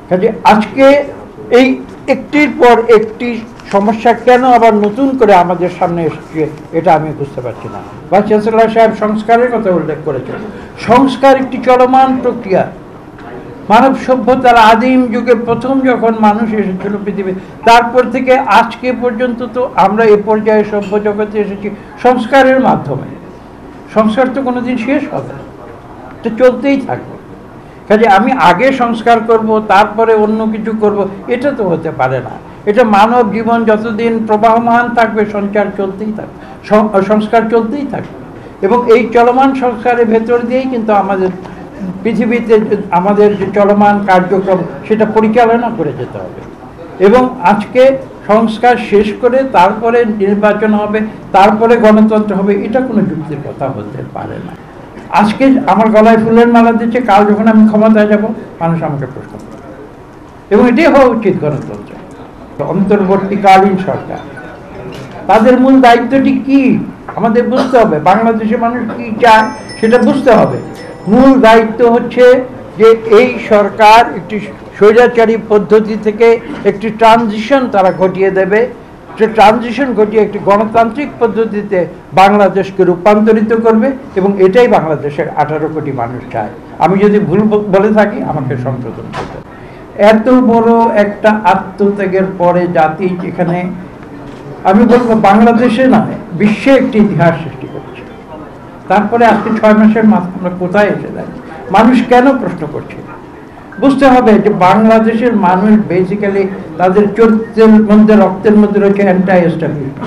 কাজে আজকে এই একটির পর একটি সমস্যা কেন আবার নতুন করে আমাদের সামনে এসেছে এটা আমি বুঝতে পারছি না। ভাইস চ্যান্সেলর সাহেব সংস্কারের কথা উল্লেখ করেছেন। সংস্কার একটি চলমান প্রক্রিয়া। মানব সভ্যতার আদিম যুগে প্রথম যখন মানুষ এসেছিল পৃথিবী, তারপর থেকে আজকে পর্যন্ত তো আমরা এ পর্যায়ে সভ্য জগতে এসেছি সংস্কারের মাধ্যমে। সংস্কার তো কোনোদিন শেষ হবে না, তো চলতেই থাকবে। কাজে আমি আগে সংস্কার করব তারপরে অন্য কিছু করব, এটা তো হতে পারে না। এটা মানব জীবন যতদিন প্রবাহমান থাকবে সংস্কার চলতেই থাকবে, সংস্কার চলতেই থাকবে। এবং এই চলমান সংস্কারের ভেতর দিয়েই কিন্তু আমাদের পৃথিবীতে আমাদের যে চলমান কার্যক্রম সেটা পরিচালনা করে যেতে হবে। এবং আজকে সংস্কার শেষ করে তারপরে নির্বাচন হবে, তারপরে গণতন্ত্র হবে, এটা কোনো যুক্তির কথা হতে পারে না। আজকে আমার গলায় ফুলের মালা দিচ্ছে, কাল যখন আমি ক্ষমতায় যাব মানুষ আমাকে প্রশ্ন করবে, এবং এটাই হওয়া উচিত গণতন্ত্র। অন্তর্বর্তীকালীন সরকার, তাদের মূল দায়িত্বটি কি আমাদের বুঝতে হবে। বাংলাদেশের মানুষ কি চায় সেটা বুঝতে হবে। মূল দায়িত্ব হচ্ছে যে এই সরকার একটি স্বৈরাচারী পদ্ধতি থেকে একটি ট্রানজিশন তারা ঘটিয়ে দেবে, যে ট্রানজিশন ঘটিয়ে একটি গণতান্ত্রিক পদ্ধতিতে বাংলাদেশকে রূপান্তরিত করবে, এবং এটাই বাংলাদেশের 18 কোটি মানুষ চায়। আমি যদি ভুল বলে থাকি আমাকে সংশোধন করতে। এত বড় একটা আত্মত্যাগের পরে জাতি যেখানে, আমি বলবো বাংলাদেশে নয় বিশ্বে একটি ইতিহাস সৃষ্টি করছে, তারপরে আজকে 6 মাসের মাথায় আমরা কোথায় এসে যাই? মানুষ কেন প্রশ্ন করছে? বুঝতে হবে যে বাংলাদেশের মানুষ বেসিক্যালি তাদের চরিত্রের মধ্যে, রক্তের মধ্যে রয়েছে অ্যান্টি এস্টাবলিশমেন্ট।